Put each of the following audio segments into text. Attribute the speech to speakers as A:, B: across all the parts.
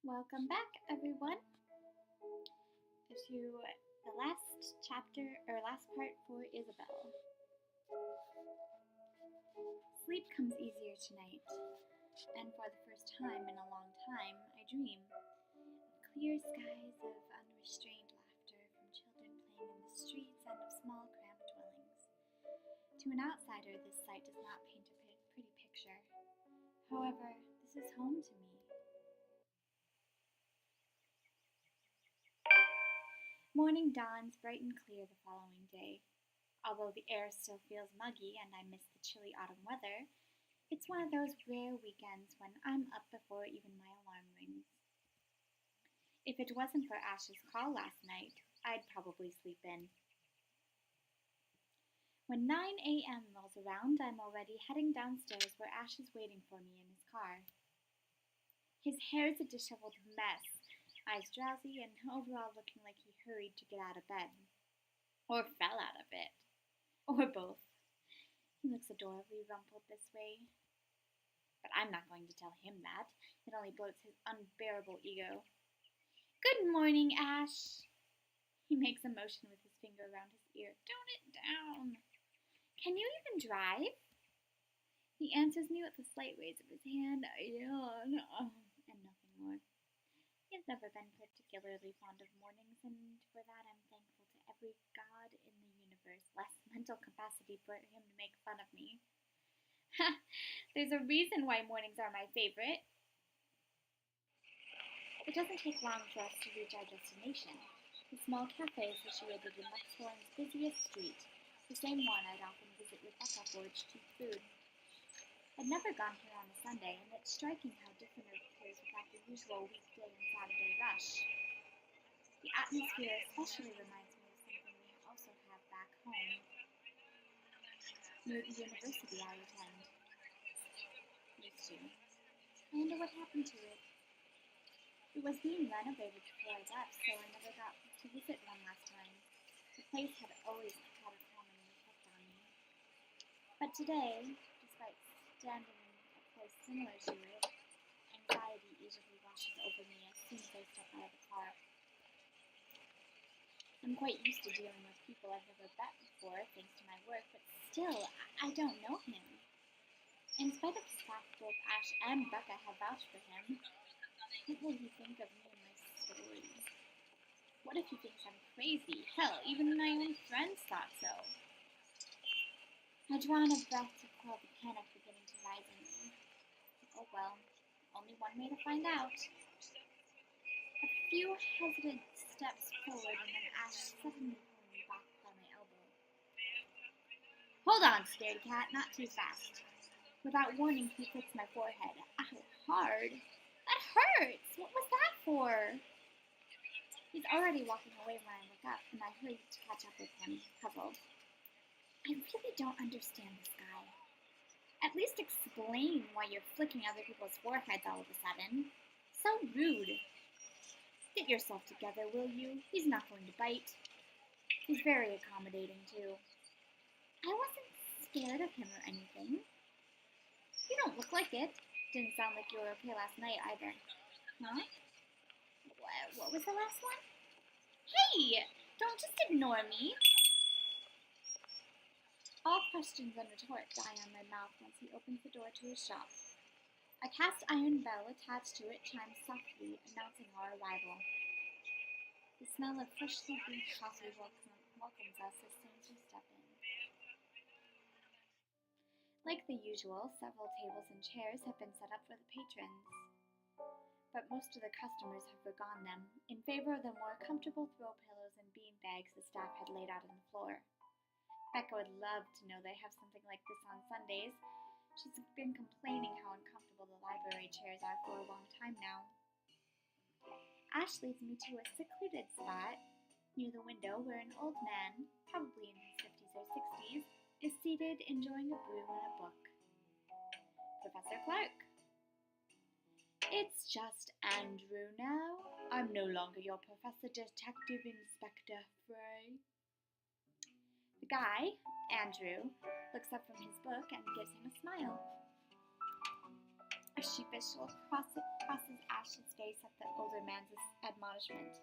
A: Welcome back, everyone, to the last chapter or last part for Isabella. Sleep comes easier tonight, and for the first time in a long time, I dream of clear skies of unrestrained laughter from children playing in the streets and of small, cramped dwellings. To an outsider, this sight does not paint a pretty picture. However, this is home to me. Morning dawns bright and clear the following day. Although the air still feels muggy and I miss the chilly autumn weather, it's one of those rare weekends when I'm up before even my alarm rings. If it wasn't for Ash's call last night, I'd probably sleep in. When 9 a.m. rolls around, I'm already heading downstairs where Ash is waiting for me in his car. His hair's a disheveled mess, eyes drowsy, and overall looking like he hurried to get out of bed. Or fell out of it. Or both. He looks adorably rumpled this way. But I'm not going to tell him that. It only bloats his unbearable ego. Good morning, Ash. He makes a motion with his finger around his ear. Tone it down. Can you even drive? He answers me with a slight raise of his hand. And nothing more. He has never been particularly fond of mornings, and for that I'm thankful to every god in the universe, less mental capacity for him to make fun of me. There's a reason why mornings are my favorite. It doesn't take long for us to reach our destination. The small cafe is situated in Luxor's busiest street, the same one I'd often visit with Becca for its cheap food. I'd never gone here on a Sunday, and it's striking how different it appears without the usual weekday and Saturday rush. The atmosphere especially reminds me of something we also have back home, near the university I attend. Used to. I wonder what happened to it. It was being renovated before I left, so I never got to visit one last time. The place had always had a calming effect on me. But today, despite standing in a place similar to it, anxiety easily washes over me as soon as I step out of the car. I'm quite used to dealing with people I've never met before, thanks to my work, but still, I don't know him. In spite of the fact both Ash and Becca have vouched for him, what will he think of me and my story? What if he thinks I'm crazy? Hell, even my own friends thought so. I draw in a breath to quell the panic beginning to rise in me. Oh well, only one way to find out. A few hesitant steps forward and then Ash suddenly pulling me back by my elbow. Hold on, scaredy cat, not too fast. Without warning, he flicks my forehead. Ow, hard. That hurts! What was that for? He's already walking away when I look up, and I hurry to catch up with him, puzzled. I really don't understand this guy. At least explain why you're flicking other people's foreheads all of a sudden. So rude. Get yourself together, will you? He's not going to bite. He's very accommodating, too. I wasn't scared of him or anything. You don't look like it. Didn't sound like you were okay last night either. Huh? What was the last one? Hey! Don't just ignore me. All questions and retort die on my mouth once he opens the door to his shop. A cast iron bell attached to it chimes softly, announcing our arrival. The smell of freshly brewed coffee welcomes us as soon as we step in. Like the usual, several tables and chairs have been set up for the patrons, but most of the customers have forgone them in favor of the more comfortable throw pillows and bean bags the staff had laid out on the floor. Becca would love to know they have something like this on Sundays. She's been complaining how uncomfortable the library chairs are for a long time now. Ash leads me to a secluded spot near the window where an old man, probably in his 50s or 60s, is seated enjoying a brew and a book. Professor Clark. It's just Andrew now. I'm no longer your Professor Detective Inspector Frey. The guy, Andrew, looks up from his book and gives him a smile. A sheepish look crosses Ash's face at the older man's admonishment.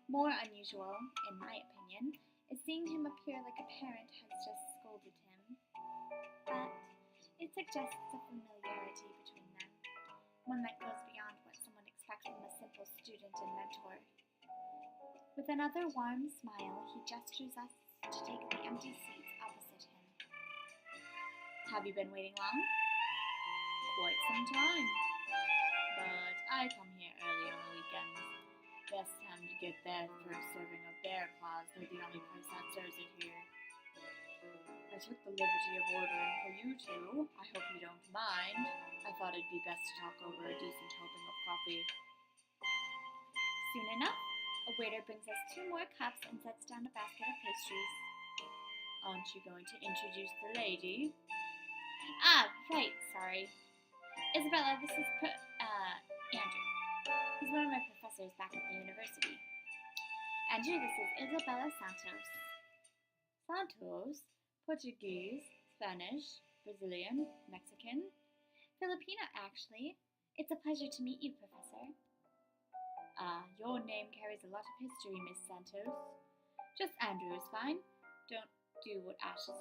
A: More unusual, in my opinion, is seeing him appear like a parent has just scolded him. But it suggests a familiarity between them, one that goes beyond what someone expects from a simple student and mentor. With another warm smile, he gestures us to take the empty seats opposite him. Have you been waiting long? Quite some time. But I come here early on the weekends. Best time to get there for a serving of bear claws. They're the only place that serves it here. I took the liberty of ordering for you two. I hope you don't mind. I thought it'd be best to talk over a decent helping of coffee. Soon enough, a waiter brings us 2 more cups and sets down a basket of pastries. Aren't you going to introduce the lady? Ah, right, sorry. Isabella, this is Andrew. He's one of my professors back at the university. Andrew, this is Isabella Santos. Santos? Portuguese, Spanish, Brazilian, Mexican, Filipino, actually. It's a pleasure to meet you, Professor. Your name carries a lot of history, Miss Santos. Just Andrew is fine. Don't do what Ash is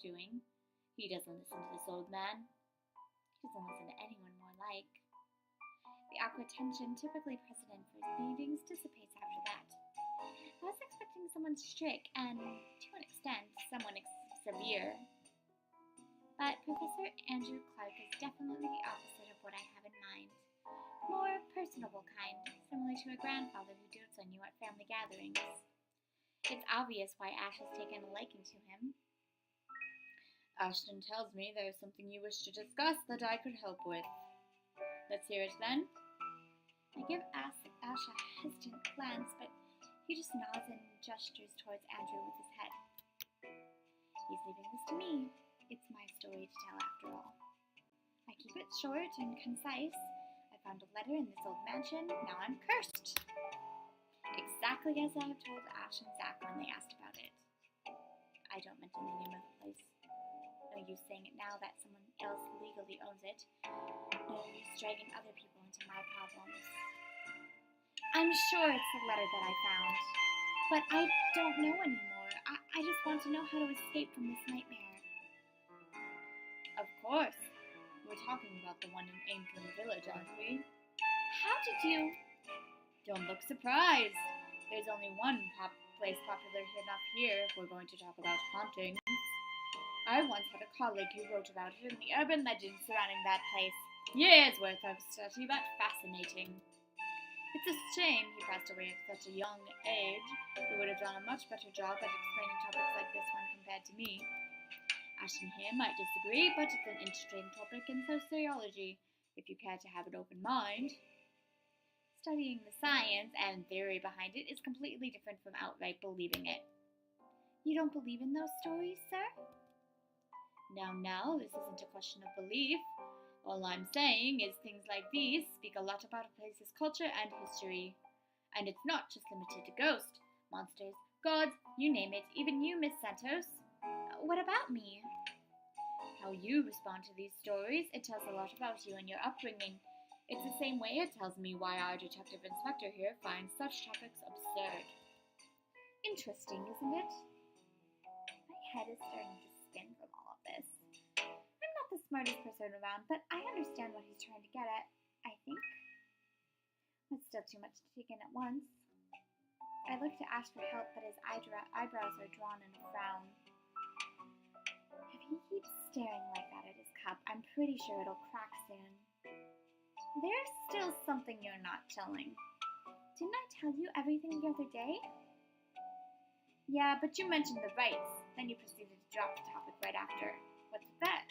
A: doing. He doesn't listen to this old man. He doesn't listen to anyone more like. The awkward tension typically precedent for his meetings dissipates after that. I was expecting someone strict and, to an extent, someone severe. But Professor Andrew Clark is definitely the opposite of what I have in mind. More personable kind, similar to a grandfather who dotes on you at family gatherings. It's obvious why Ash has taken a liking to him. Ashton tells me there's something you wish to discuss that I could help with. Let's hear it then. I give Ash a hesitant glance, but he just nods and gestures towards Andrew with his head. He's leaving this to me. It's my story to tell after all. I keep it short and concise. I found a letter in this old mansion. Now I'm cursed. Exactly as I have told Ash and Zach when they asked about it. I don't mention the name of the place. No use saying it now that someone else legally owns it. No use dragging other people into my problems. I'm sure it's the letter that I found. But I don't know anymore. I just want to know how to escape from this nightmare. Of course. We're talking about the one in Ainclem Village, aren't we? How did you... Don't look surprised. There's only one place popular enough here if we're going to talk about hauntings. I once had a colleague who wrote about it in the urban legends surrounding that place. Years worth of study, but fascinating. It's a shame he passed away at such a young age. He would have done a much better job at explaining topics like this one compared to me. Ash and him might disagree, but it's an interesting topic in sociology, if you care to have an open mind. Studying the science and theory behind it is completely different from outright believing it. You don't believe in those stories, sir? Now, this isn't a question of belief. All I'm saying is things like these speak a lot about a place's culture and history. And it's not just limited to ghosts, monsters, gods, you name it, even you, Miss Santos. What about me? How you respond to these stories, it tells a lot about you and your upbringing. It's the same way it tells me why our detective inspector here finds such topics absurd. Interesting, isn't it? My head is starting to spin from all of this. I'm not the smartest person around, but I understand what he's trying to get at, I think. It's still too much to take in at once. I look to Ash for help, but his eyebrows are drawn in a frown. If he keeps staring like that at his cup, I'm pretty sure it'll crack soon. There's still something you're not telling. Didn't I tell you everything the other day? Yeah, but you mentioned the rights. Then you proceeded to drop the topic right after. What's with that?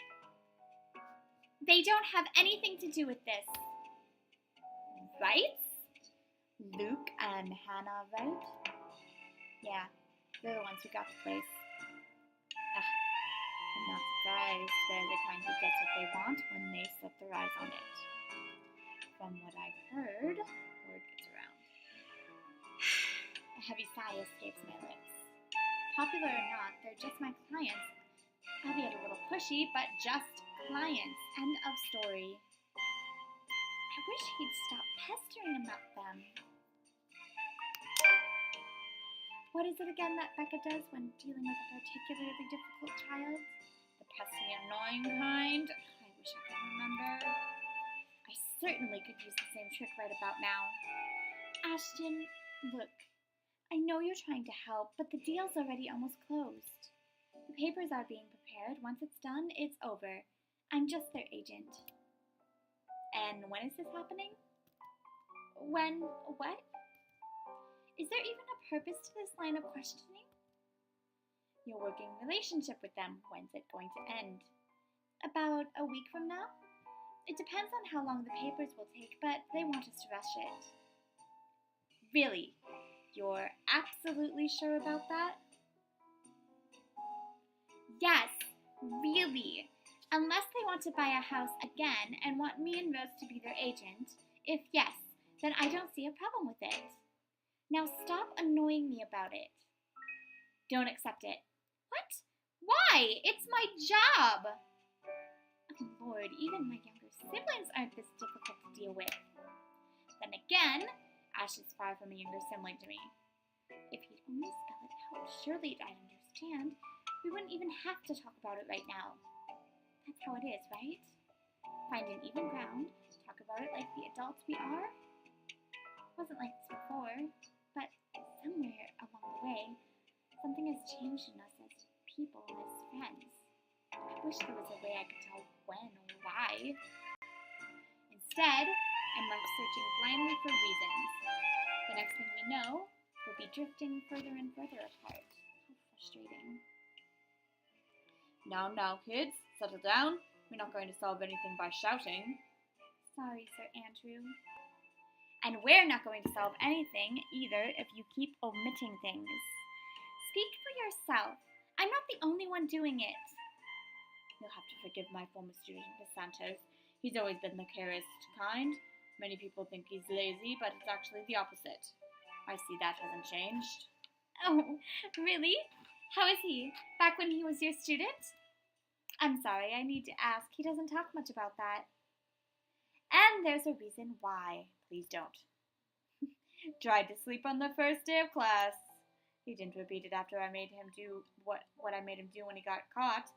A: They don't have anything to do with this. Rights? Luke and Hannah, right? Yeah, they're the ones who got the place. I'm not surprised. They're the kind who gets what they want when they set their eyes on it. From what I've heard, word gets around. A heavy sigh escapes my lips. Popular or not, they're just my clients. Albeit a little pushy, but just clients. End of story. I wish he'd stop pestering about them. What is it again that Becca does when dealing with a particularly difficult child? The pesky, annoying kind? I wish I could remember. I certainly could use the same trick right about now. Ashton, look, I know you're trying to help, but the deal's already almost closed. The papers are being prepared. Once it's done, it's over. I'm just their agent. And when is this happening? When what? Is there even a purpose to this line of questioning? Your working relationship with them, when's it going to end? About a week from now? It depends on how long the papers will take, but they want us to rush it. Really? You're absolutely sure about that? Yes, really. Unless they want to buy a house again and want me and Rose to be their agent, if yes, then I don't see a problem with it. Now stop annoying me about it. Don't accept it. What? Why? It's my job! Oh Lord, even my younger siblings aren't this difficult to deal with. Then again, Ash is far from a younger sibling to me. If he'd only spell it out, surely I'd understand. We wouldn't even have to talk about it right now. That's how it is, right? Find an even ground, talk about it like the adults we are. It wasn't like this before, but somewhere along the way, something has changed in us as people and as friends. I wish there was a way I could tell when or why. Instead, I'm left searching blindly for reasons. The next thing we know, we'll be drifting further and further apart. How frustrating.
B: Now, kids, settle down. We're not going to solve anything by shouting.
A: Sorry, Sir Andrew. And we're not going to solve anything either if you keep omitting things. Speak for yourself. I'm not the only one doing it.
B: You'll have to forgive my former student, Miss Santos. He's always been the careless kind. Many people think he's lazy, but it's actually the opposite. I see that hasn't changed.
A: Oh, really? How is he? Back when he was your student? I'm sorry, I need to ask. He doesn't talk much about that. And there's a reason why.
B: Please don't. Tried to sleep on the first day of class. He didn't repeat it after I made him do what I made him do when he got caught.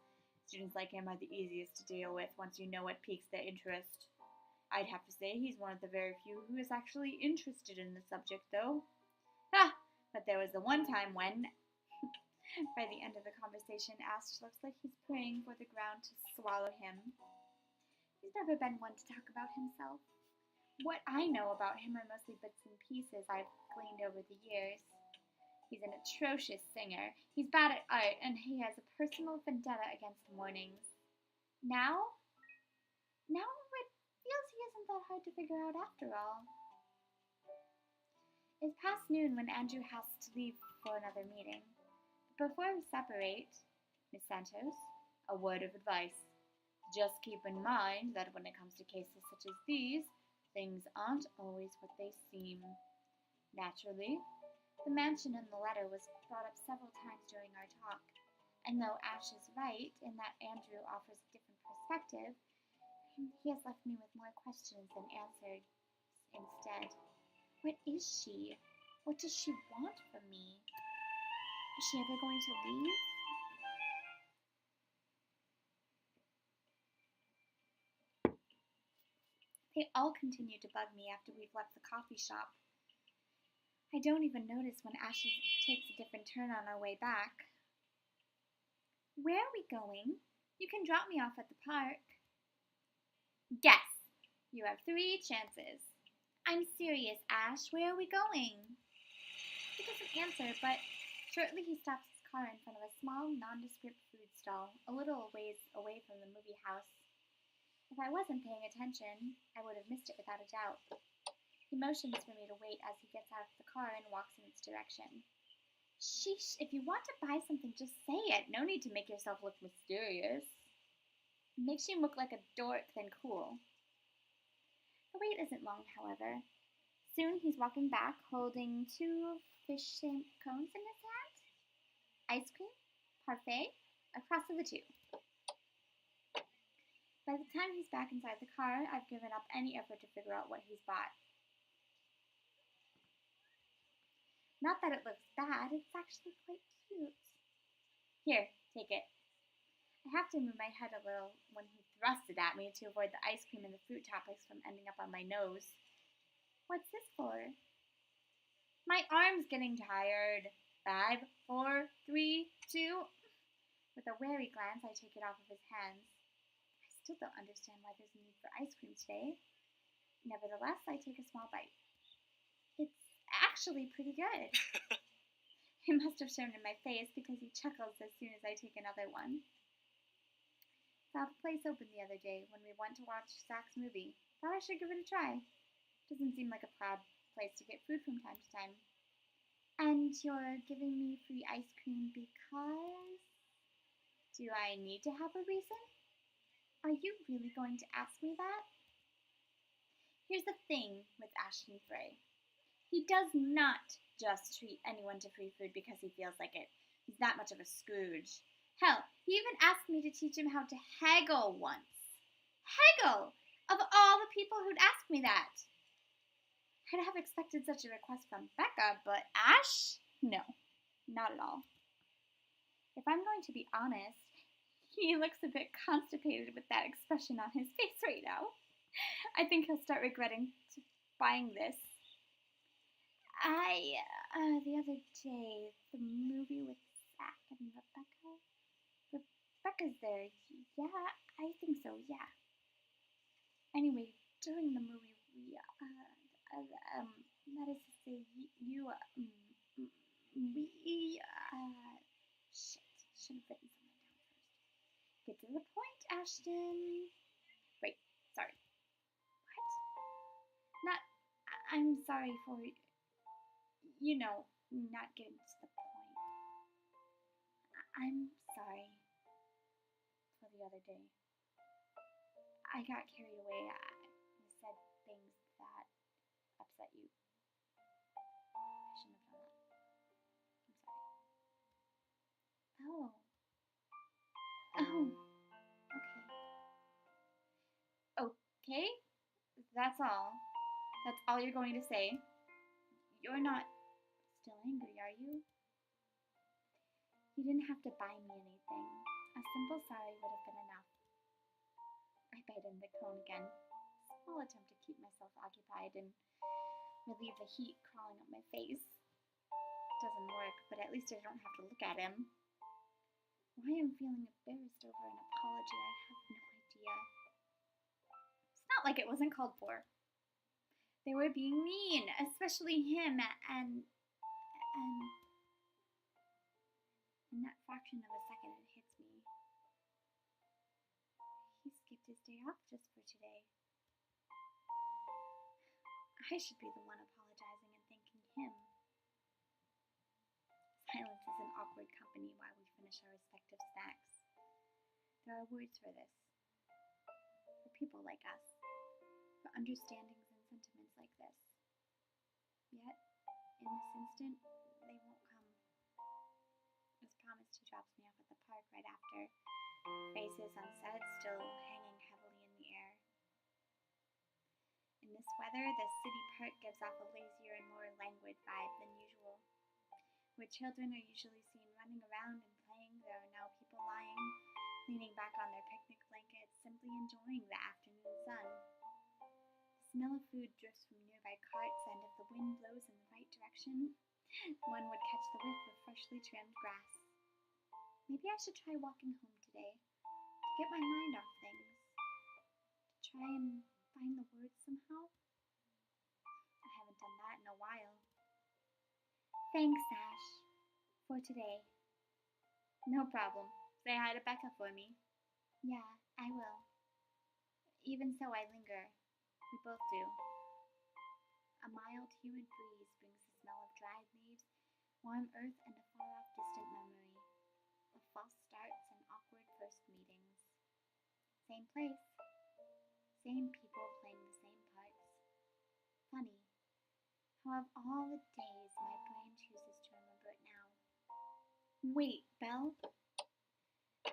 B: Students like him are the easiest to deal with once you know what piques their interest. I'd have to say he's one of the very few who is actually interested in the subject, though. But there was the one time when... By the end of the conversation, Ash looks like he's praying for the ground to swallow him. He's never been one to talk about himself. What I know about him are mostly bits and pieces I've gleaned over the years. He's an atrocious singer, he's bad at art, and he has a personal vendetta against mornings. Now it feels he isn't that hard to figure out after all. It's past noon when Andrew has to leave for another meeting. Before we separate, Miss Santos, a word of advice. Just keep in mind that when it comes to cases such as these, things aren't always what they seem. Naturally, the mansion in the letter was brought up several times during our talk, and though Ash is right in that Andrew offers a different perspective, he has left me with more questions than answers instead. What is she? What does she want from me? Is she ever going to leave? They all continue to bug me after we've left the coffee shop. I don't even notice when Ashley takes a different turn on our way back. Where are we going? You can drop me off at the park. Guess. You have 3 chances. I'm serious, Ash. Where are we going? He doesn't answer, but shortly he stops his car in front of a small, nondescript food stall, a little ways away from the movie house. If I wasn't paying attention, I would have missed it without a doubt. He motions for me to wait as he gets out of the car and walks in its direction. Sheesh, if you want to buy something, just say it. No need to make yourself look mysterious. It makes you look like a dork than cool. The wait isn't long, however. Soon he's walking back, holding 2 fish cones in his hand. Ice cream, parfait, across to the 2. By the time he's back inside the car, I've given up any effort to figure out what he's bought. Not that it looks bad, it's actually quite cute. Here, take it. I have to move my head a little when he thrusts it at me to avoid the ice cream and the fruit toppings from ending up on my nose. What's this for? My arm's getting tired. 5, 4, 3, 2. With a wary glance, I take it off of his hands. I still don't understand why there's a need for ice cream today. Nevertheless, I take a small bite. It's actually pretty good. He must have shown in my face because he chuckles as soon as I take another one. Saw the place open the other day when we went to watch Zach's movie. Thought I should give it a try. Doesn't seem like a proud place to get food from time to time. And you're giving me free ice cream because... Do I need to have a reason? Are you really going to ask me that? Here's the thing with Ashton Frey. He does not just treat anyone to free food because he feels like it. He's that much of a Scrooge. Hell, he even asked me to teach him how to haggle once. Haggle! Of all the people who'd ask me that. I'd have expected such a request from Becca, but Ash? No, not at all. If I'm going to be honest, he looks a bit constipated with that expression on his face right now. I think he'll start regretting buying this. The other day, the movie with Zach and Rebecca. Rebecca's there. Yeah, I think so, yeah. Anyway, during the movie, that is to say, should have written something down first. Get to the point, Ashton. Wait, sorry. What? I'm sorry for, not getting to the point. I'm sorry for the other day. I got carried away. I said things that upset you. I shouldn't have done that. I'm sorry. Oh. Okay. That's all. That's all you're going to say. You're not still angry, are you? You didn't have to buy me anything. A simple sorry would have been enough. I bite in the cone again. Small attempt to keep myself occupied and relieve the heat crawling up my face. Doesn't work, but at least I don't have to look at him. Why I'm feeling embarrassed over an apology, I have no idea. It's not like it wasn't called for. They were being mean, especially him, and in that fraction of a second it hits me. He skipped his day off just for today. I should be the one apologizing and thanking him. Silence is an awkward company while we finish our respective snacks. There are words for this. For people like us. For understandings and sentiments like this. Yet, in this instant, they won't come. As promised, he drops me off at the park right after. Faces unsaid, still hanging heavily in the air. In this weather, the city park gives off a lazier and more languid vibe than usual. Where children are usually seen running around and playing, there are now people lying, leaning back on their picnic blankets, simply enjoying the afternoon sun. The smell of food drifts from nearby carts, and if the wind blows in the right direction, one would catch the whiff of freshly trimmed grass. Maybe I should try walking home today, to get my mind off things, to try and find the words somehow. I haven't done that in a while. Thanks, Ash, for today. No problem. Say hi to Becca for me. Yeah, I will. Even so, I linger. We both do. A mild, humid breeze brings the smell of dried leaves, warm earth, and a far-off distant memory of false starts and awkward first meetings. Same place. Same people playing the same parts. Funny. How of all the days, my brain chooses to remember it now. Wait, Belle?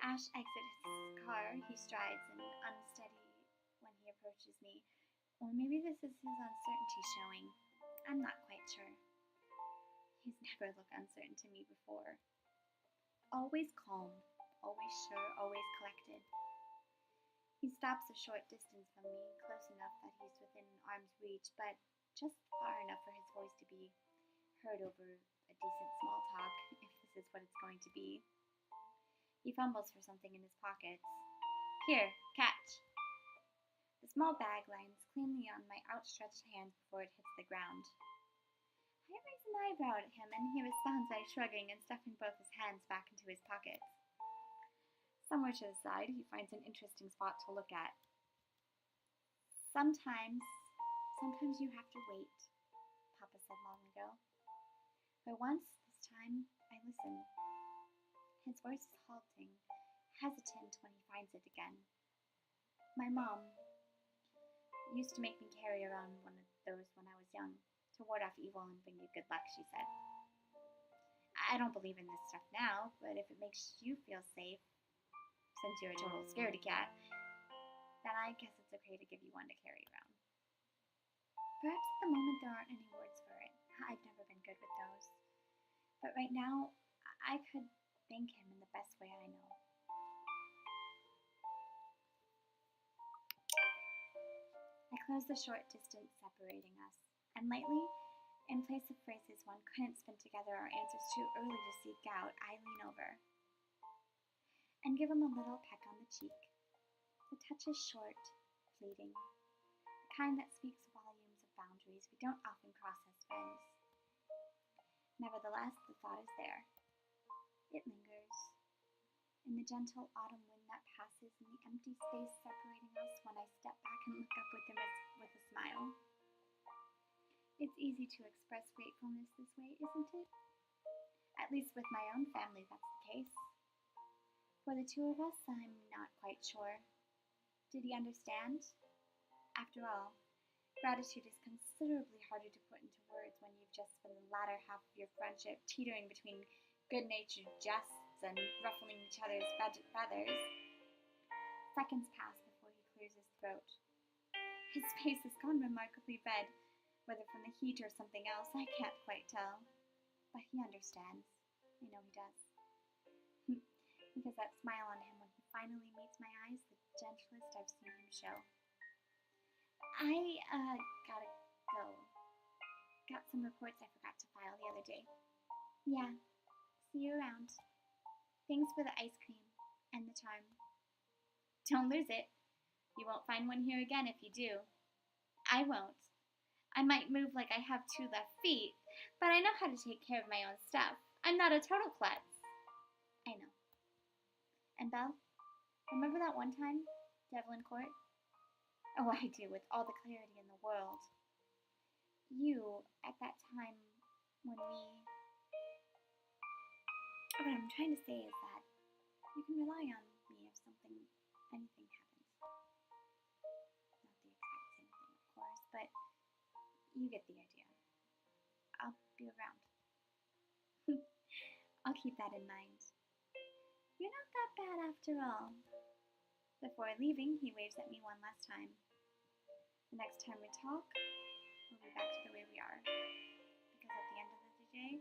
B: Ash exits his car, he strides and unsteady when he approaches me. Or maybe this is his uncertainty showing. I'm not quite sure. He's never looked uncertain to me before. Always calm, always sure, always collected. He stops a short distance from me, close enough that he's within arm's reach, but just far enough for his voice to be heard over a decent small talk, if this is what it's going to be. He fumbles for something in his pockets. Here, catch! The small bag lands cleanly on my outstretched hands before it hits the ground. I raise an eyebrow at him, and he responds by shrugging and stuffing both his hands back into his pockets. Somewhere to the side, he finds an interesting spot to look at. Sometimes you have to wait, Papa said long ago. But once, this time, I listen. His voice is halting, hesitant when he finds it again. My mom used to make me carry around one of those when I was young, to ward off evil and bring you good luck, she said. I don't believe in this stuff now, but if it makes you feel safe, since you're a total scaredy cat, then I guess it's okay to give you one to carry around. Perhaps at the moment there aren't any words for it. I've never been good with those. But right now, I could thank him in the best way I know. I close the short distance separating us, and lightly, in place of phrases one couldn't spin together or answers too early to seek out, I lean over and give him a little peck on the cheek. The touch is short, fleeting, the kind that speaks volumes of boundaries we don't often cross as friends. Nevertheless, the thought is there. It lingers, in the gentle autumn wind that passes in the empty space separating us when I step back and look up with him with a smile. It's easy to express gratefulness this way, isn't it? At least with my own family, that's the case. For the two of us, I'm not quite sure. Did he understand? After all, gratitude is considerably harder to put into words when you've just spent the latter half of your friendship teetering between good-natured jests and ruffling each other's feathers. Seconds pass before he clears his throat. His face has gone remarkably red, whether from the heat or something else, I can't quite tell. But he understands. I know he does. Because that smile on him when he finally meets my eyes, the gentlest I've seen him show. I, gotta go. Got some reports I forgot to file the other day. Yeah, see you around. Thanks for the ice cream and the charm. Don't lose it. You won't find one here again if you do. I won't. I might move like I have 2 left feet, but I know how to take care of my own stuff. I'm not a total klutz. I know. And Belle, remember that one time, Devlin Court? Oh, I do, with all the clarity in the world. You, at that time, when we... What I'm trying to say is that you can rely on me if anything happens. Not the exact same thing, of course, but you get the idea. I'll be around. I'll keep that in mind. You're not that bad after all. Before leaving, he waves at me one last time. The next time we talk, we'll be back to the way we are. Because at the end of the day,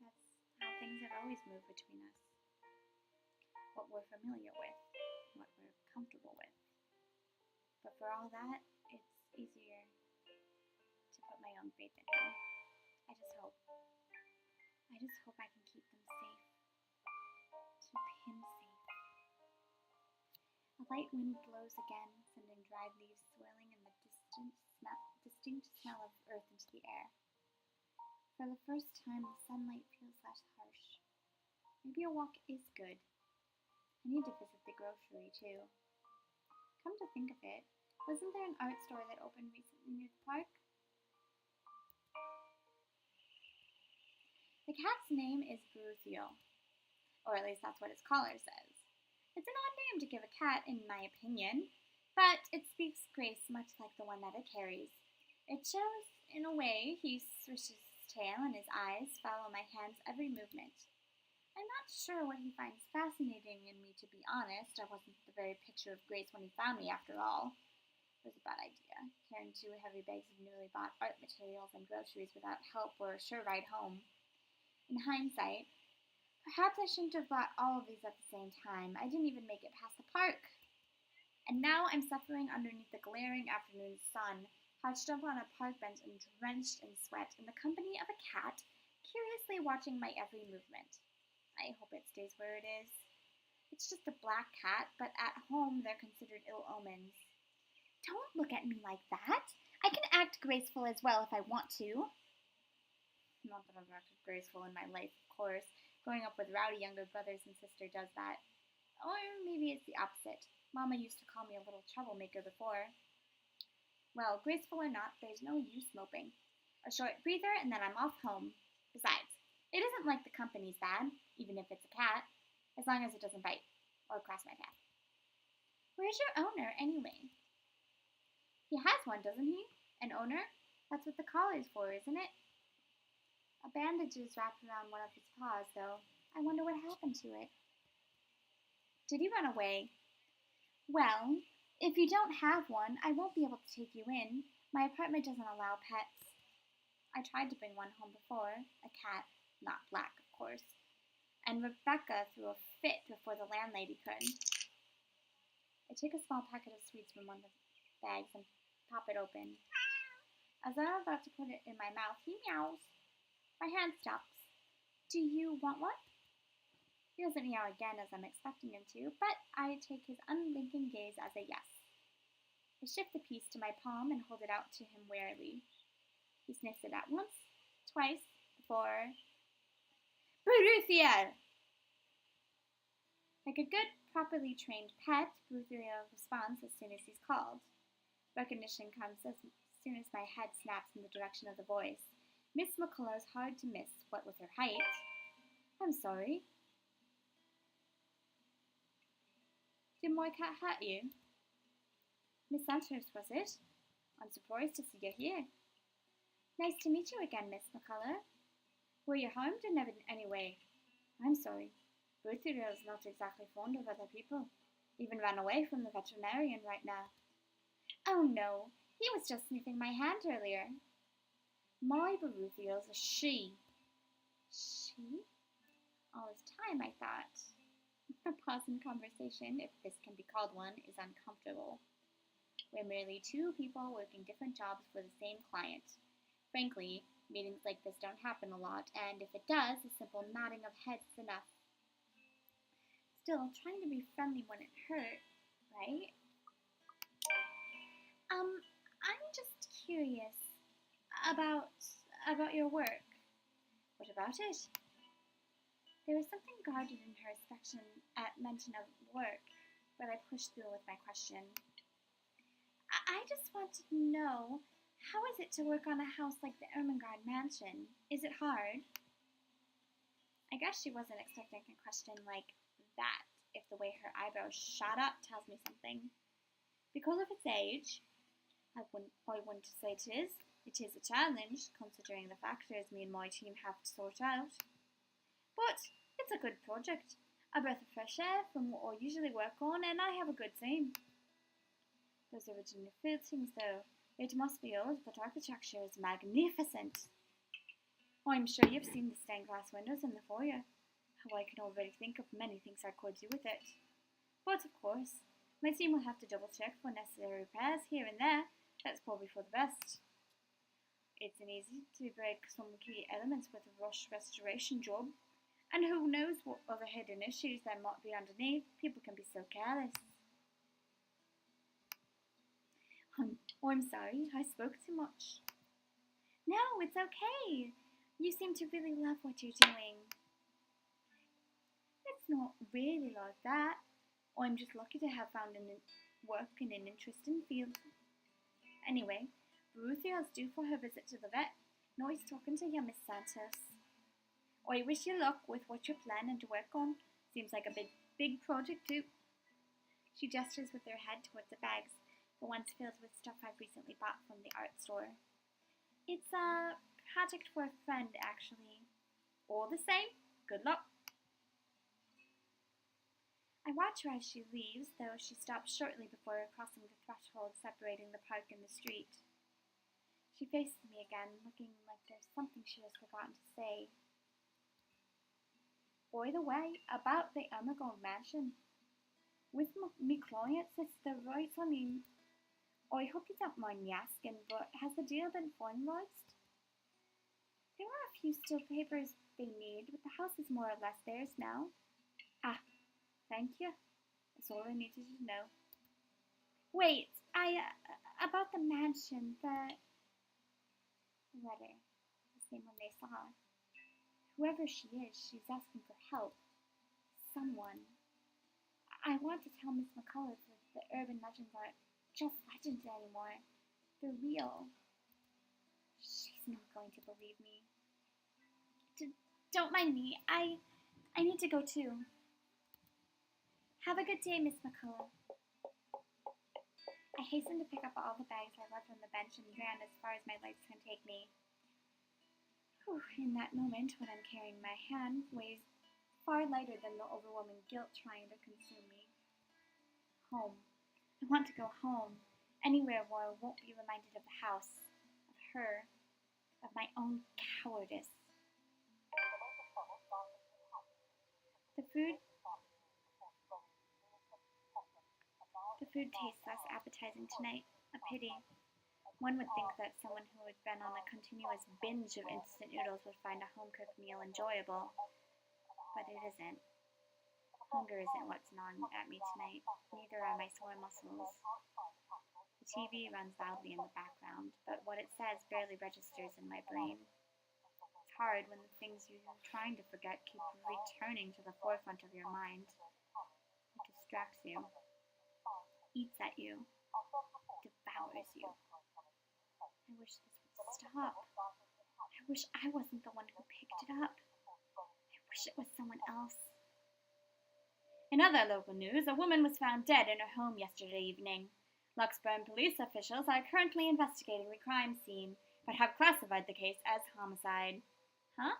B: that's how things have always moved between us. What we're familiar with, what we're comfortable with. But for all that, it's easier to put my own faith in him. I just hope I can keep them safe. Keep him safe. A light wind blows again, sending dried leaves swirling and the distinct smell of earth into the air. For the first time, the sunlight feels less harsh. Maybe a walk is good. I need to visit the grocery, too. Come to think of it, wasn't there an art store that opened recently near the park? The cat's name is Brucio, or at least that's what its collar says. It's an odd name to give a cat, in my opinion, but it speaks grace much like the one that it carries. It shows, in a way, he swishes his tail and his eyes follow my hand's every movement. I'm not sure what he finds fascinating in me, to be honest. I wasn't the very picture of grace when he found me, after all. It was a bad idea, carrying 2 heavy bags of newly bought art materials and groceries without help or a sure ride home. In hindsight, perhaps I shouldn't have bought all of these at the same time. I didn't even make it past the park. And now I'm suffering underneath the glaring afternoon sun, hunched up on a park bench and drenched in sweat, in the company of a cat, curiously watching my every movement. I hope it stays where it is. It's just a black cat, but at home they're considered ill omens. Don't look at me like that. I can act graceful as well if I want to. Not that I've acted graceful in my life, of course. Growing up with rowdy younger brothers and sister does that. Or maybe it's the opposite. Mama used to call me a little troublemaker before. Well, graceful or not, there's no use moping. A short breather and then I'm off home. Besides, it isn't like the company's bad, even if it's a cat, as long as it doesn't bite or cross my path. Where's your owner, anyway? He has one, doesn't he? An owner? That's what the collar's for, isn't it? A bandage is wrapped around one of his paws, though. I wonder what happened to it. Did he run away? Well, if you don't have one, I won't be able to take you in. My apartment doesn't allow pets. I tried to bring one home before, a cat, not black, of course, and Rebecca threw a fit before the landlady could. I take a small packet of sweets from one of the bags and pop it open. As I'm about to put it in my mouth, he meows. My hand stops. Do you want one? He doesn't meow again as I'm expecting him to, but I take his unblinking gaze as a yes. I shift the piece to my palm and hold it out to him warily. He sniffs it at once, twice, before... Bruthiel! Like a good, properly trained pet, Bruthiel responds as soon as he's called. Recognition comes as soon as my head snaps in the direction of the voice. Miss McCullough's hard to miss, what with her height. I'm sorry. Did my cat hurt you? Miss Santos, was it? I'm surprised to see you here. Nice to meet you again, Miss McCullough. Were you harmed in any way? I'm sorry. Bruthiel's not exactly fond of other people. Even ran away from the veterinarian right now. Oh no, he was just sniffing my hand earlier. My Bruthiel's a she. She? All this time, I thought. A pause in conversation, if this can be called one, is uncomfortable. We're merely two people working different jobs for the same client. Frankly, meetings like this don't happen a lot, and if it does, a simple nodding of heads is enough. Still, trying to be friendly wouldn't hurt, right? I'm just curious about your work. What about it? There was something guarded in her expression at mention of work, but I pushed through with my question. I just want to know, how is it to work on a house like the Ermengarde mansion? Is it hard? I guess she wasn't expecting a question like that, if the way her eyebrows shot up tells me something. Because of its age, I wouldn't say it is. It is a challenge, considering the factors me and my team have to sort out. But it's a good project. A breath of fresh air from what I usually work on, and I have a good team. Those original fittings, though, it must be old, but architecture is magnificent. I'm sure you've seen the stained glass windows in the foyer. How I can already think of many things I could do with it. But, of course, my team will have to double-check for necessary repairs here and there. That's probably for the best. It's an easy to break some key elements with a rush restoration job. And who knows what other hidden issues there might be underneath. People can be so careless. I'm sorry, I spoke too much. No, it's okay. You seem to really love what you're doing. It's not really like that. I'm just lucky to have found work in an interesting field. Anyway, Bruthiel's due for her visit to the vet. Nice talking to you, Miss Santos. I wish you luck with what you're planning to work on. Seems like a big project too. She gestures with her head towards the bags, the ones filled with stuff I've recently bought from the art store. It's a project for a friend, actually. All the same, good luck. I watch her as she leaves, though she stops shortly before crossing the threshold separating the park and the street. She faces me again, looking like there's something she has forgotten to say. By the way, about the Emerald Mansion. With me clients, it's the right, I mean, I hope you don't mind me asking, but has the deal been finalized? There are a few still papers they need, but the house is more or less theirs now. Ah, thank you. That's all I needed to know. Wait, about the mansion, the letter, the same one they saw. Whoever she is, she's asking for help. Someone. I want to tell Miss McCullough that the urban legends aren't just legends anymore. They're real. She's not going to believe me. Don't mind me. I need to go too. Have a good day, Miss McCullough. I hasten to pick up all the bags I left on the bench and ran as far as my legs can take me. In that moment, what I'm carrying in my hand weighs far lighter than the overwhelming guilt trying to consume me. Home. I want to go home. Anywhere where I won't be reminded of the house, of her, of my own cowardice. The food tastes less appetizing tonight. A pity. One would think that someone who had been on a continuous binge of instant noodles would find a home-cooked meal enjoyable. But it isn't. Hunger isn't what's gnawing at me tonight. Neither are my sore muscles. The TV runs loudly in the background, but what it says barely registers in my brain. It's hard when the things you're trying to forget keep returning to the forefront of your mind. It distracts you, eats at you, devours you. I wish this would stop. I wish I wasn't the one who picked it up. I wish it was someone else. In other local news, a woman was found dead in her home yesterday evening. Luxburn police officials are currently investigating the crime scene, but have classified the case as homicide. Huh?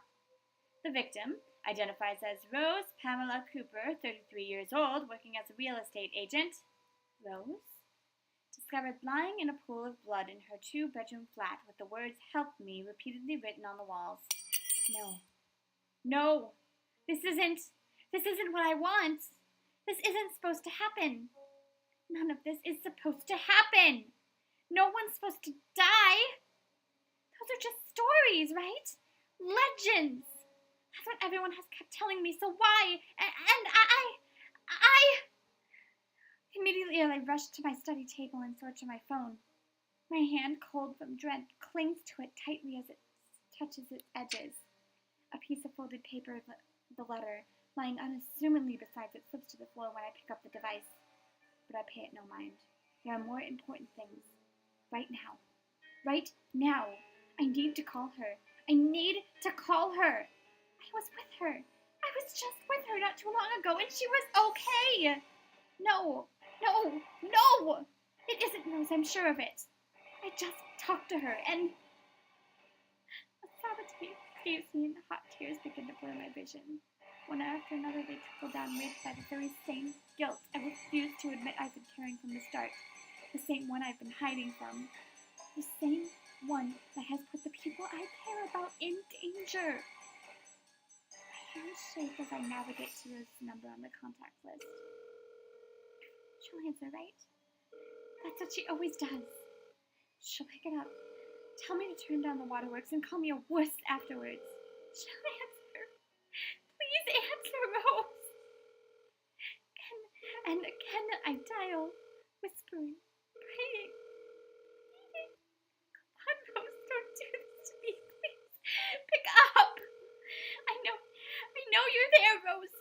B: The victim, identifies as Rose Pamela Cooper, 33 years old, working as a real estate agent. Rose? Discovered lying in a pool of blood in her two-bedroom flat with the words "Help me" repeatedly written on the walls. No. This isn't what I want. This isn't supposed to happen. None of this is supposed to happen. No one's supposed to die. Those are just stories, right? Legends. That's what everyone has kept telling me, so why? And I... Immediately, I rushed to my study table in search of my phone. My hand, cold from dread, clings to it tightly as it touches its edges. A piece of folded paper of the letter, lying unassumingly beside it, slips to the floor when I pick up the device. But I pay it no mind. There are more important things. Right now. I need to call her. I was with her. I was just with her not too long ago, and she was okay. No. It isn't Rose, I'm sure of it. I just talked to her, and a sabotage escapes me, and hot tears begin to blur my vision. One after another, they trickle down, raped by the very same guilt I refuse to admit I've been carrying from the start. The same one I've been hiding from. The same one that has put the people I care about in danger. My hands shake as I navigate to Rose's number on the contact list. She'll answer, right? That's what she always does. She'll pick it up, tell me to turn down the waterworks, and call me a wuss afterwards. She'll answer. Please answer, Rose. And again I dial, whispering, praying, pleading. Come on, Rose, don't do this to me, please. Pick up. I know you're there, Rose.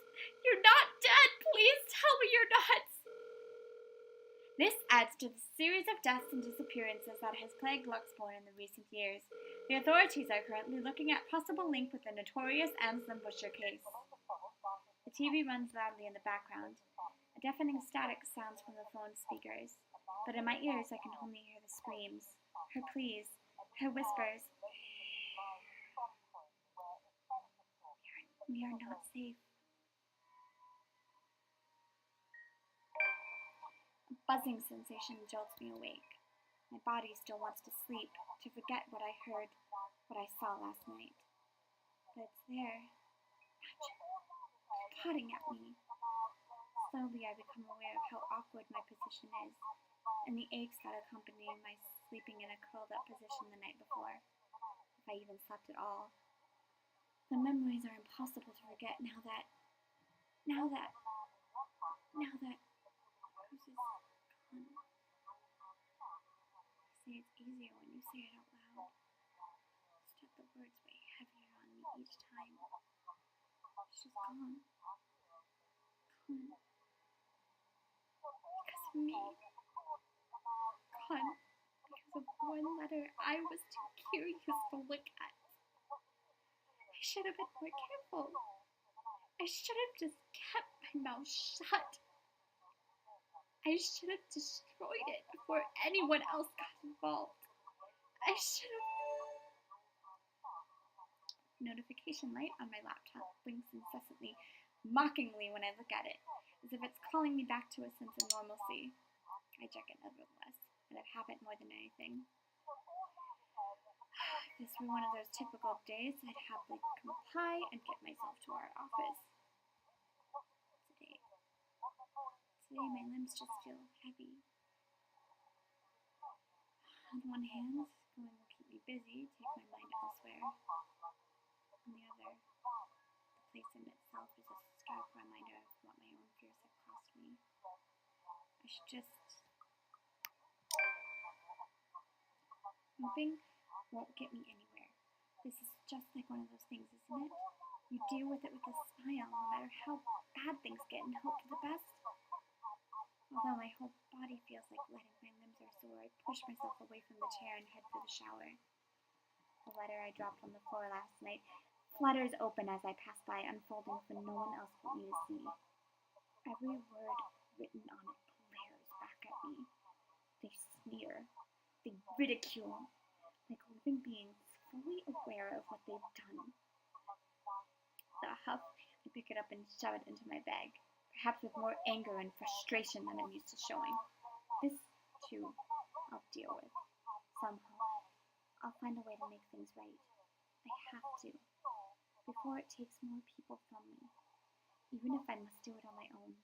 B: You're not dead. Please tell me you're not. This adds to the series of deaths and disappearances that has plagued Luxbourne in the recent years. The authorities are currently looking at possible link with the notorious Anselm Butcher case. The TV runs loudly in the background. A deafening static sounds from the phone speakers, but in my ears I can only hear the screams, her pleas, her whispers. We are not safe. buzzing sensation jolts me awake. My body still wants to sleep, to forget what I heard, what I saw last night. But it's there, prodding at me. Slowly I become aware of how awkward my position is, and the aches that accompany my sleeping in a curled-up position the night before, if I even slept at all. The memories are impossible to forget now that Rose is gone. I say it's easier when you say it out loud. Instead, the words weigh heavier on me each time. She's gone. Gone. Because of me. Gone. Because of one letter I was too curious to look at. I should have been more careful. I should have just kept my mouth shut. I should have destroyed it before anyone else got involved. I should have... Notification light on my laptop blinks incessantly, mockingly when I look at it, as if it's calling me back to a sense of normalcy. I check it nevertheless, out of habit more than anything. If this were one of those typical days, I'd happily comply and get myself to our office. Today my limbs just feel heavy. On the one hand, going will keep me busy, take my mind elsewhere. On the other, the place in itself is a stark reminder of what my own fears have cost me. I should just... Moving won't get me anywhere. This is just like one of those things, isn't it? You deal with it with a smile, no matter how bad things get, and hope for the best. Although my whole body feels like letting, my limbs are sore, I push myself away from the chair and head for the shower. The letter I dropped on the floor last night flutters open as I pass by, unfolding for no one else but me to see. Every word written on it glares back at me. They sneer. They ridicule, like living beings fully aware of what they've done. With a huff, I pick it up and shove it into my bag, perhaps with more anger and frustration than I'm used to showing. This, too, I'll deal with. Somehow. I'll find a way to make things right. I have to, before it takes more people from me, even if I must do it on my own.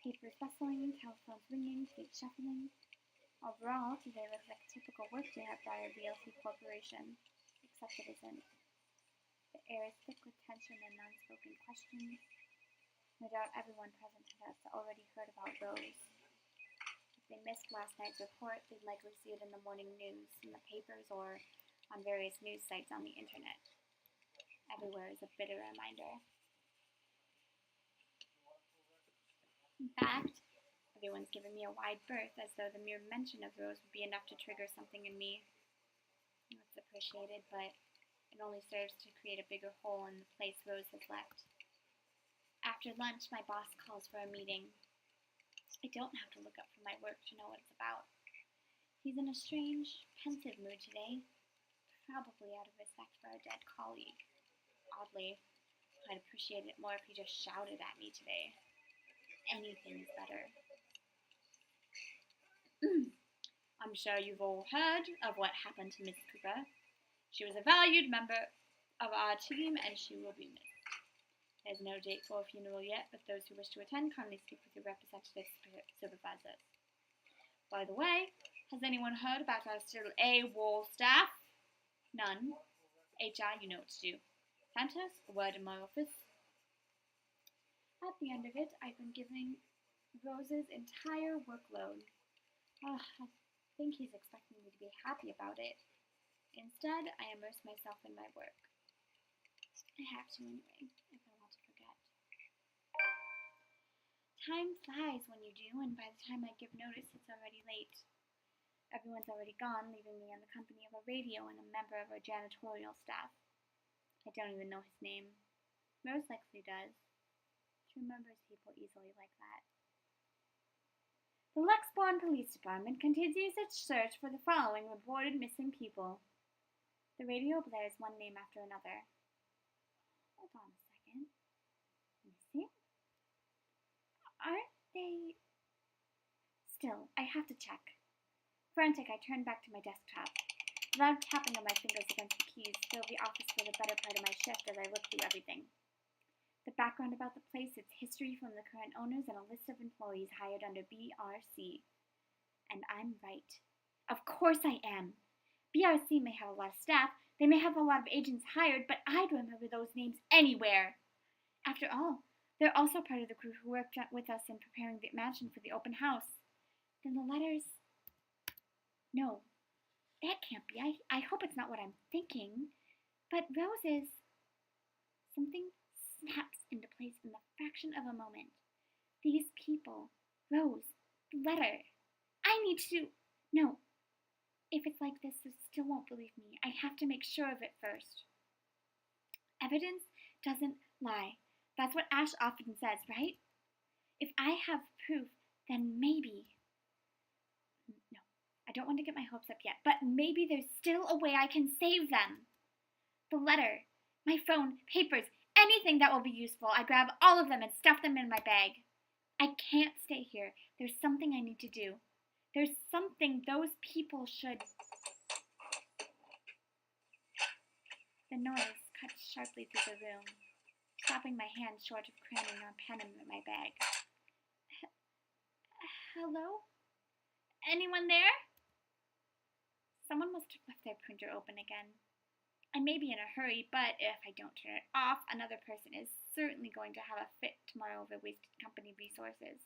B: Papers bustling, telephones ringing, feet shuffling. Overall, today looks like a typical workday at Briar BLC Corporation, except it isn't. The air is thick with tension and unspoken questions. No doubt everyone present has already heard about Rose. If they missed last night's report, they'd likely see it in the morning news, in the papers, or on various news sites on the internet. Everywhere is a bitter reminder. In fact, everyone's given me a wide berth, as though the mere mention of Rose would be enough to trigger something in me. It's appreciated, but it only serves to create a bigger hole in the place Rose has left. After lunch, my boss calls for a meeting. I don't have to look up from my work to know what it's about. He's in a strange, pensive mood today, probably out of respect for a dead colleague. Oddly, I'd appreciate it more if he just shouted at me today. Anything is better. I'm sure you've all heard of what happened to Miss Cooper. She was a valued member of our team, and she will be missed. There's no date for a funeral yet, but those who wish to attend kindly speak with your representative supervisors. By the way, has anyone heard about our still AWOL staff? None. HR, you know what to do. Santos, a word in my office. At the end of it, I've been giving Rose's entire workload. I think he's expecting me to be happy about it. Instead, I immerse myself in my work. I have to anyway, if I want to forget. Time flies when you do, and by the time I give notice, it's already late. Everyone's already gone, leaving me in the company of a radio and a member of our janitorial staff. I don't even know his name. Rose likely does. She remembers people easily like that. The Lexbourne Police Department continues its search for the following reported missing people. The radio blares one name after another. Hold on a second. Missing? Aren't they Still, I have to check. Frantic, I turned back to my desktop. The loud tapping of my fingers against the keys filled the office for the better part of my shift as I looked through everything. The background about the place, its history from the current owners, and a list of employees hired under BRC. And I'm right. Of course I am. BRC may have a lot of staff, they may have a lot of agents hired, but I'd remember those names anywhere. After all, they're also part of the crew who worked with us in preparing the mansion for the open house. Then the letters... No, that can't be. I hope it's not what I'm thinking. But Rose's... Something snaps into place in the fraction of a moment. These people, Rose, the letter. I need to... No. If it's like this, you still won't believe me. I have to make sure of it first. Evidence doesn't lie. That's what Ash often says, right? If I have proof, then maybe... No, I don't want to get my hopes up yet, but maybe there's still a way I can save them. The letter, my phone, papers, anything that will be useful. I grab all of them and stuff them in my bag. I can't stay here. There's something I need to do. There's something those people should... The noise cut sharply through the room, stopping my hand short of cramming a pen in my bag. Hello? Anyone there? Someone must have left their printer open again. I may be in a hurry, but if I don't turn it off, another person is certainly going to have a fit tomorrow over wasted company resources.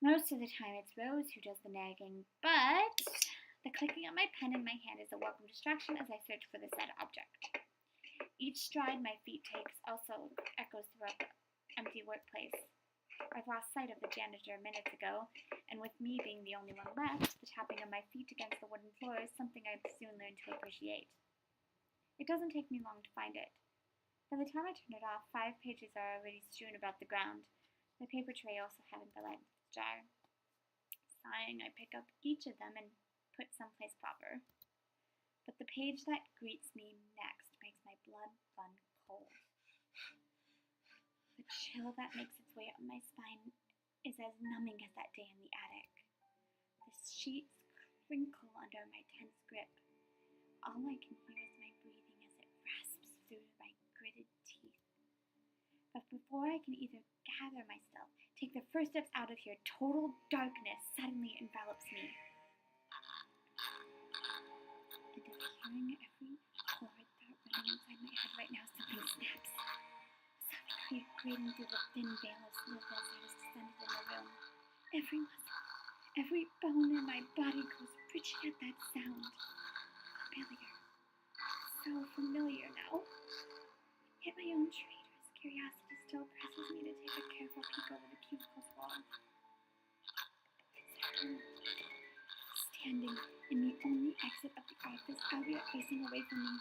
B: Most of the time it's Rose who does the nagging, but the clicking of my pen in my hand is a welcome distraction as I search for the said object. Each stride my feet takes also echoes throughout the empty workplace. I've lost sight of the janitor minutes ago, and with me being the only one left, the tapping of my feet against the wooden floor is something I've soon learned to appreciate. It doesn't take me long to find it. By the time I turn it off, 5 pages are already strewn about the ground, the paper tray also having the light jar. Sighing, I pick up each of them and put someplace proper. But the page that greets me next makes my blood run cold. The chill that makes its way up my spine is as numbing as that day in the attic. The sheets crinkle under my tense grip. All I can hear is my breathing as it rasps through my gritted teeth. But before I can either gather myself, take the first steps out of here, total darkness suddenly envelops me. And I'm hearing every horrid thought running inside my head right now, something snaps. Softly grating through the thin veil of smoothness that has descended in the room. Every muscle, every bone in my body goes rigid at that sound. Familiar. So familiar now. Yet my own traitorous curiosity still presses me to take a careful peek over the cubicle's wall. It's her, standing in the only exit of the office, albeit facing away from me.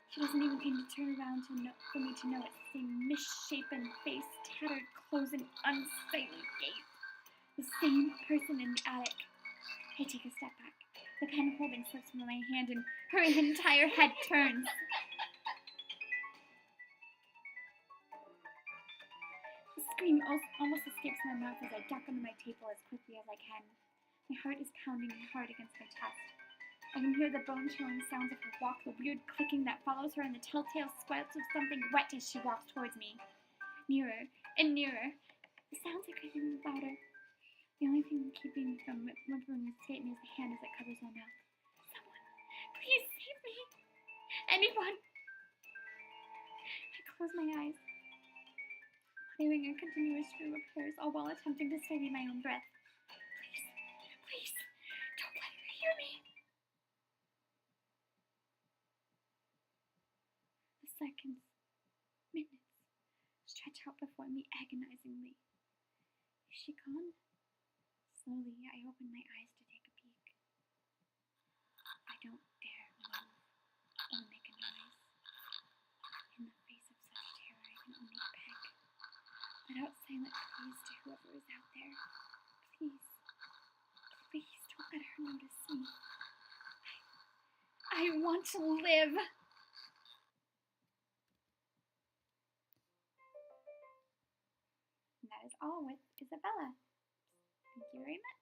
B: She doesn't even need to turn around for me to know it's the same misshapen face, tattered clothes, and unsightly gait. The same person in the attic. I take a step back. The pen holding slips from my hand and her entire head turns. A scream almost escapes my mouth as I duck under my table as quickly as I can. My heart is pounding hard against my chest. I can hear the bone-chilling sounds of her walk, the weird clicking that follows her, and the telltale squelch of something wet as she walks towards me. Nearer and nearer. The sounds are getting louder. The only thing keeping me from whimpering escape me is the hand as it covers my mouth. Someone, please save me. Anyone. I close my eyes, clearing a continuous stream of hairs, all while attempting to steady my own breath. Please, don't let her hear me. The seconds, minutes, stretch out before me agonizingly. Is she gone? Slowly, I open my eyes to take a peek. I don't dare move or make a noise. In the face of such terror, I can only beg. Let out silent pleas to whoever is out there. Please, please don't let her notice me. I want to live. And that is all with Isabella. Thank you very much.